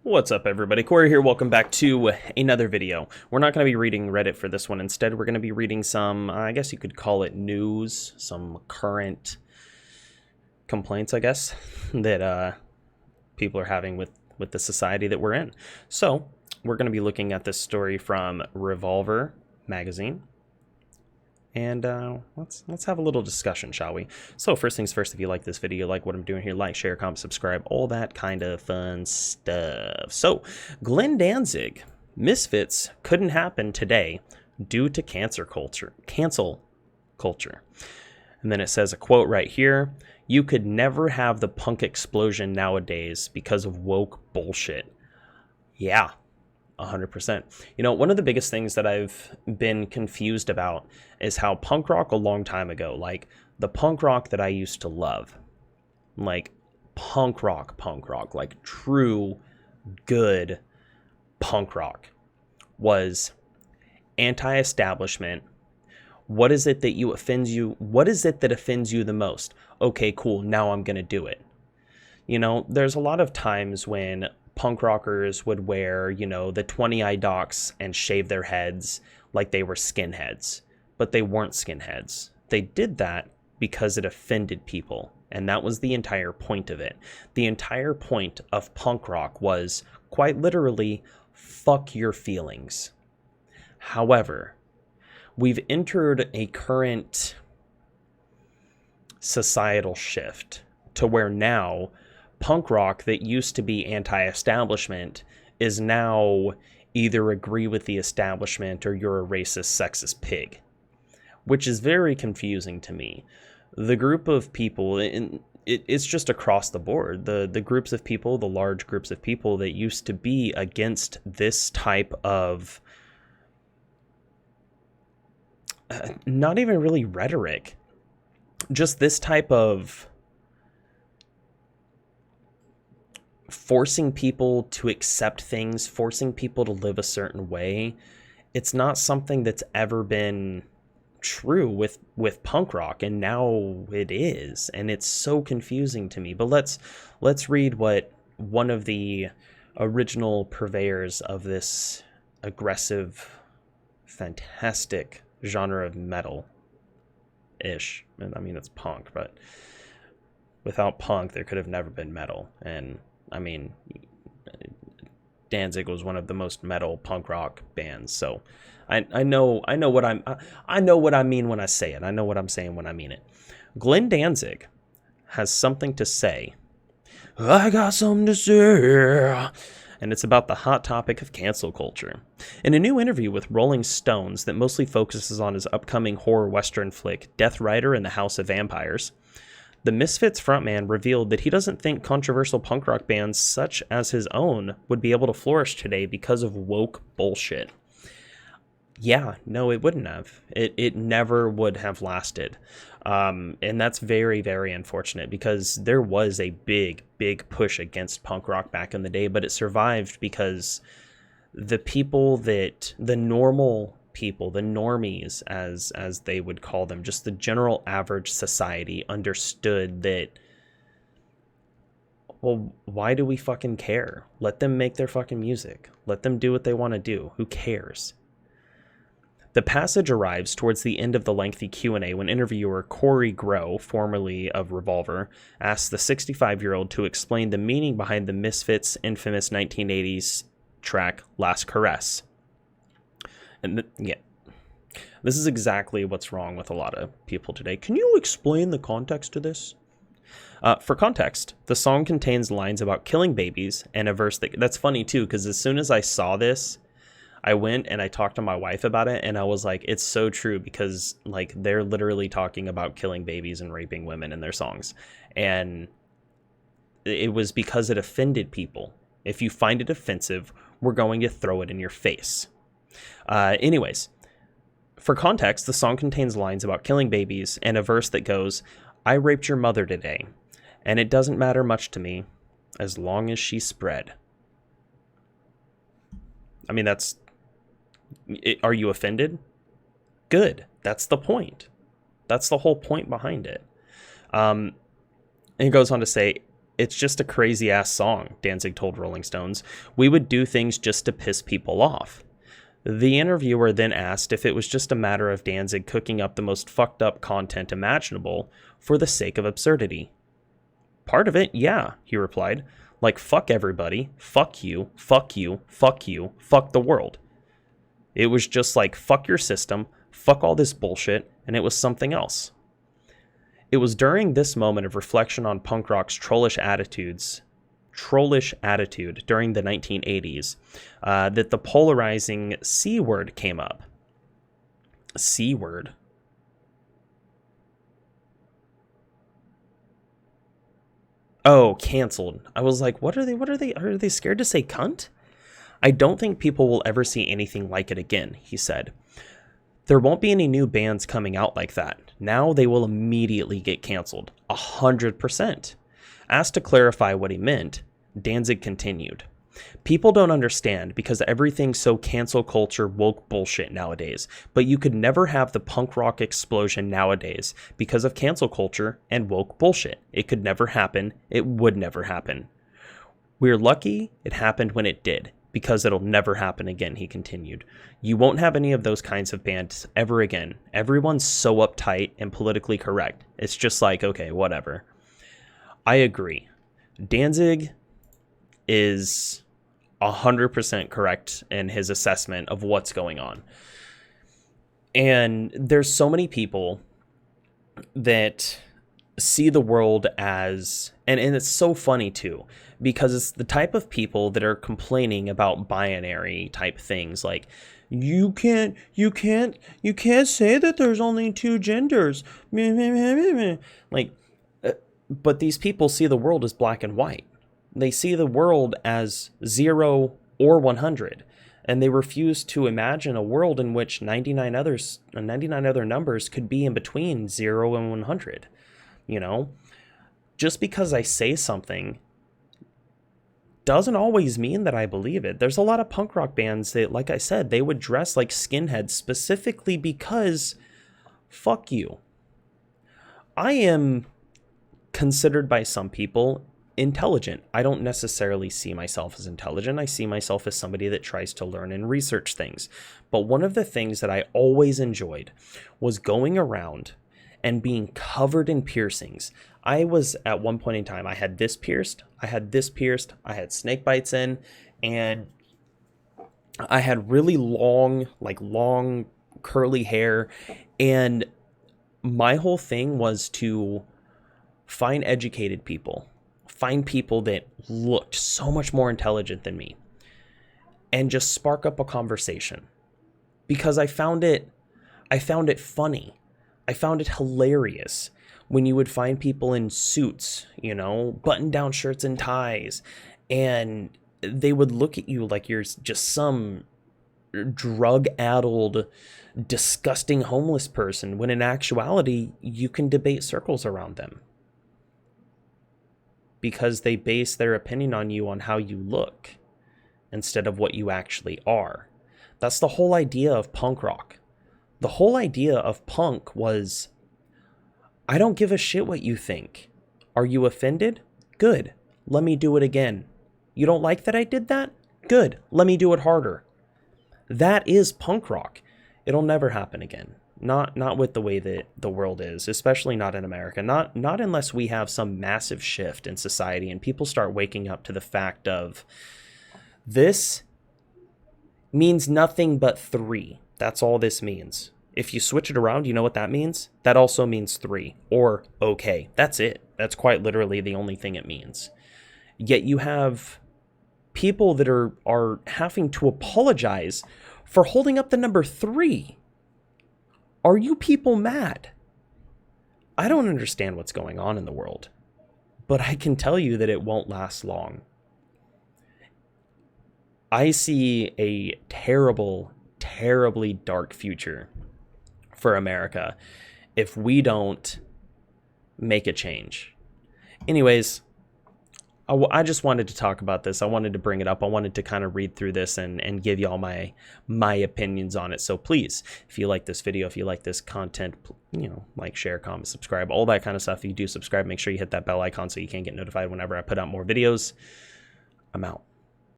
What's up, everybody? Corey here. Welcome back to another video. We're not going to be reading Reddit for this one. Instead, we're going to be reading some, I guess you could call it news, some current complaints, I guess, that people are having with the society that we're in. So, we're going to be looking at this story from Revolver magazine. And let's have a little discussion, shall we? So first things first, if you like this video, like what I'm doing here, like, share, comment, subscribe, all that kind of fun stuff. So Glenn Danzig, Misfits couldn't happen today due to cancel culture. And then it says a quote right here: "You could never have the punk explosion nowadays because of woke bullshit." Yeah. 100%. You know, one of the biggest things that I've been confused about is how punk rock a long time ago, like the punk rock that I used to love, like punk rock, like true good punk rock, was anti-establishment. What is it that offends you? What is it that offends you the most? Okay, cool. Now I'm going to do it. You know, there's a lot of times when punk rockers would wear, you know, the 20 eye docks and shave their heads like they were skinheads, but they weren't skinheads. They did that because it offended people, and that was the entire point of it. The entire point of punk rock was, quite literally, fuck your feelings. However, we've entered a current societal shift to where now punk rock that used to be anti-establishment is now either agree with the establishment or you're a racist, sexist pig, which is very confusing to me. The group of people, it's just across the board, the groups of people, the large groups of people that used to be against this type of, not even really rhetoric, just this type of forcing people to accept things, forcing people to live a certain way. It's not something that's ever been true with punk rock, and now it is, and it's so confusing to me. But let's read what one of the original purveyors of this aggressive, fantastic genre of metal-ish. I mean, it's punk, but without punk, there could have never been metal. And I mean, Danzig was one of the most metal punk rock bands, so I know what I mean when I say it. I know what I'm saying when I mean it. Glenn Danzig has something to say. I got something to say. And it's about the hot topic of cancel culture. In a new interview with Rolling Stones that mostly focuses on his upcoming horror western flick, Death Rider and the House of Vampires, the Misfits frontman revealed that he doesn't think controversial punk rock bands such as his own would be able to flourish today because of woke bullshit. Yeah, no, it wouldn't have. It never would have lasted. And that's very, very unfortunate, because there was a big push against punk rock back in the day, but it survived because the people that, the normal people, the normies, as they would call them, just the general average society, understood that, well, why do we fucking care? Let them make their fucking music. Let them do what they want to do. Who cares? The passage arrives towards the end of the lengthy Q&A when interviewer Corey Grow, formerly of Revolver, asks the 65-year-old to explain the meaning behind the Misfits' infamous 1980s track Last Caress. And yeah, this is exactly what's wrong with a lot of people today. Can you explain the context to this? For context, the song contains lines about killing babies and a verse that's funny too, because as soon as I saw this, I went and I talked to my wife about it, and I was like, it's so true, because like they're literally talking about killing babies and raping women in their songs. And it was because it offended people. If you find it offensive, we're going to throw it in your face. Anyways, for context, the song contains lines about killing babies and a verse that goes, "I raped your mother today, and it doesn't matter much to me as long as she spread." I mean, are you offended? Good. That's the point. That's the whole point behind it. And he goes on to say, It's just a crazy ass song, Danzig told Rolling Stones. We would do things just to piss people off. The interviewer then asked if it was just a matter of Danzig cooking up the most fucked up content imaginable for the sake of absurdity. Part of it, yeah, he replied. Like, fuck everybody, fuck you, fuck you, fuck you, fuck the world. It was just like, fuck your system, fuck all this bullshit, and it was something else. It was during this moment of reflection on punk rock's trollish attitude during the 1980s that the polarizing C word came up. C word? Oh, canceled. I was like, what are they? Are they scared to say cunt? I don't think people will ever see anything like it again, he said. There won't be any new bands coming out like that. Now they will immediately get canceled. 100%. Asked to clarify what he meant, Danzig continued. People don't understand because everything's so cancel culture woke bullshit nowadays, but you could never have the punk rock explosion nowadays because of cancel culture and woke bullshit. It could never happen. It would never happen. We're lucky it happened when it did, because it'll never happen again, he continued. You won't have any of those kinds of bands ever again. Everyone's so uptight and politically correct. It's just like, okay, whatever. I agree. Danzig is 100% correct in his assessment of what's going on. And there's so many people that see the world as, and it's so funny too, because it's the type of people that are complaining about binary type things, like you can't say that there's only two genders, like, but these people see the world as black and white. They see the world as 0 or 100, and they refuse to imagine a world in which 99 other numbers could be in between 0 and 100. You know, just because I say something doesn't always mean that I believe it. There's a lot of punk rock bands that, like I said, they would dress like skinheads specifically because fuck you. I am considered by some people intelligent. I don't necessarily see myself as intelligent. I see myself as somebody that tries to learn and research things. But one of the things that I always enjoyed was going around and being covered in piercings. I was, at one point in time, I had this pierced, I had snake bites in, and I had really long curly hair, and my whole thing was to find educated people, find people that looked so much more intelligent than me, and just spark up a conversation. Because I found it funny. I found it hilarious when you would find people in suits, you know, button-down shirts and ties, and they would look at you like you're just some drug-addled, disgusting homeless person, when in actuality, you can debate circles around them. Because they base their opinion on you on how you look instead of what you actually are. That's the whole idea of punk rock. The whole idea of punk was, I don't give a shit what you think. Are you offended? Good. Let me do it again. You don't like that I did that? Good. Let me do it harder. That is punk rock. It'll never happen again. Not with the way that the world is, especially not in America. Not unless we have some massive shift in society and people start waking up to the fact of, this means nothing but 3. That's all this means. If you switch it around, you know what that means? That also means 3, or okay. That's it. That's quite literally the only thing it means. Yet you have people that are having to apologize for holding up the number 3. Are you people mad? I don't understand what's going on in the world, but I can tell you that it won't last long. I see a terribly dark future for America if we don't make a change. Anyways, I just wanted to talk about this. I wanted to bring it up. I wanted to kind of read through this and give y'all my opinions on it. So please, if you like this video, if you like this content, you know, like, share, comment, subscribe, all that kind of stuff. If you do subscribe, make sure you hit that bell icon so you can get notified whenever I put out more videos. I'm out.